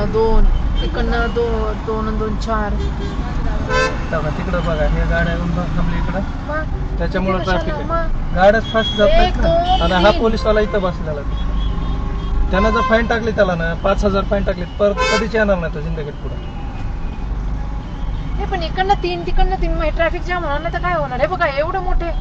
इकडनं 2, तिकडनं 2 आणि 2 4. तिकडं बघा हे गाड्या थांबली इकडं, त्याच्यामुळे ट्रॅफिक आहे. गाड्याच फास्ट जात एक, नाहीत ना. दोन, आणि हा तीन. पोलिसवाला इथं बसलेला आहे. त्यानं जर फाईन टाकली त्याला ना 5,000 फाईन टाकली परत कधीच येणार नाही तो जिंदगीत पुढे. हे पण इकडनं 3 तिकडनं 3 मग ट्रॅफिक जाम होणार नाही तर काय होणार. हे बघा एवढं मोठे.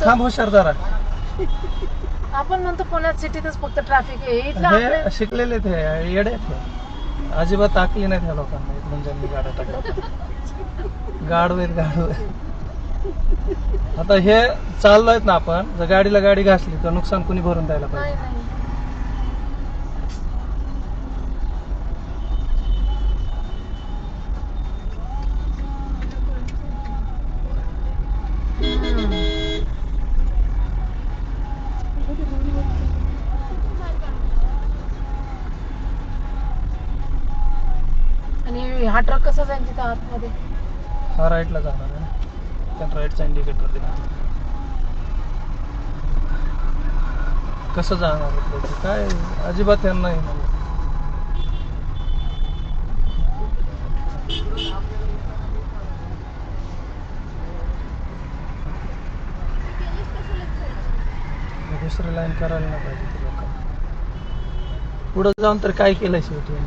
थांब हुशार जरा. आपण म्हणतो पुण्यात सिटीतच फक्त ट्रॅफिक आहे. इथलं शिकलेले ते येडे आहेत, अजिबात आकली नाही त्या लोकांना. म्हणजे गाड्या टाकल्या गाडवे आता हे चाललोय ना आपण, जर गाडीला गाडी घासली तर नुकसान कुणी भरून द्यायला पाहिजे. आणि हा ट्रक कसा जाईल तिथं आतमध्ये. हा राईटला जाणार आहे ना, त्या राईटचा इंडिकेटर दिला. कसं जाणार काय अजिबात यांना नाही. दुसरी लाईन करायला नाही पाहिजे ते लोकांना. पुढे जाऊन तर काय केलंय शेवटी.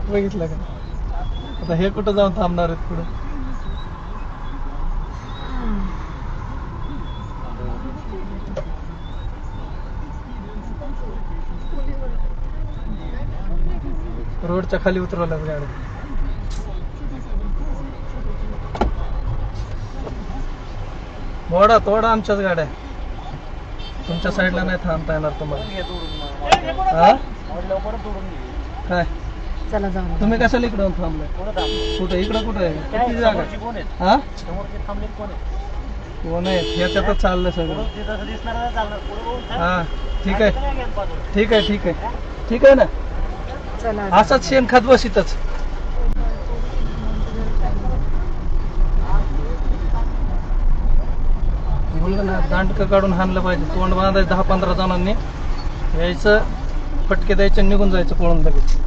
बघितलं का आता हे कुठं जाऊन थांबणार आहेत पुढे. रोडच्या खाली उतरवल्यात गाडी. तोडा आमच्याच गाड्या. तुमच्या साईडला नाही थांबता येणार तुम्हाला. काय चला जाऊ. तुम्ही कशाला इकडं थांबलाय. कुठं इकडं कुठं आहे किती जागा. हा कोण आहे ह्याच्यातच चाललंय सगळं. हा ठीक आहे ठीक आहे ठीक आहे ठीक आहे ना. असाच शेण खात बसितच. दांडकं काढून हाणलं पाहिजे. तोंड बांधायचं 10-15 जणांनी यायचं, फटके द्यायचे, निघून जायचं पळून लगेच.